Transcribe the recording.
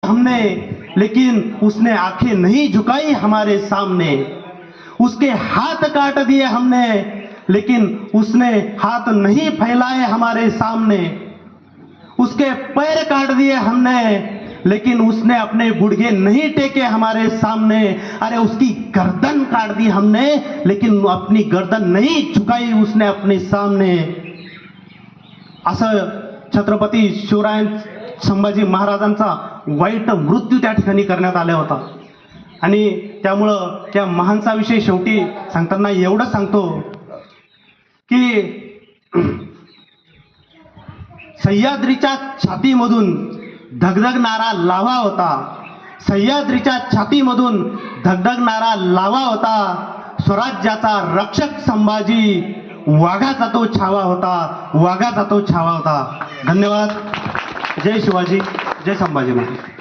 हमने, लेकिन उसने आंखें नहीं झुकाई हमारे सामने। उसके हाथ काट दिए हमने, लेकिन उसने हाथ नहीं फैलाए हमारे सामने। उसके पैर काट दिए हमने, लेकिन उसने अपने गुडघे नहीं टेके हमारे सामने। अरे उसकी गर्दन काट दी हमने, लेकिन अपनी गर्दन नहीं झुकाई उसने अपने सामने। असं छत्रपती शिवराय संभाजी महाराजांचा वाईट मृत्यू त्या ठिकाणी करण्यात आला होता। आणि त्यामुळं त्या महानसाविषयी शेवटी सांगताना एवढं सांगतो की सह्याद्रीच्या छातीमधून धगधगणारा लाव्हा होता, सह्याद्रीच्या छातीमधून धगधगणारा लाव्हा होता। स्वराज्याचा रक्षक संभाजी, वाघाचा तो छावा होता, वाघाचा तो छावा होता। धन्यवाद। जय शिवाजी, जय संभाजी महाराज।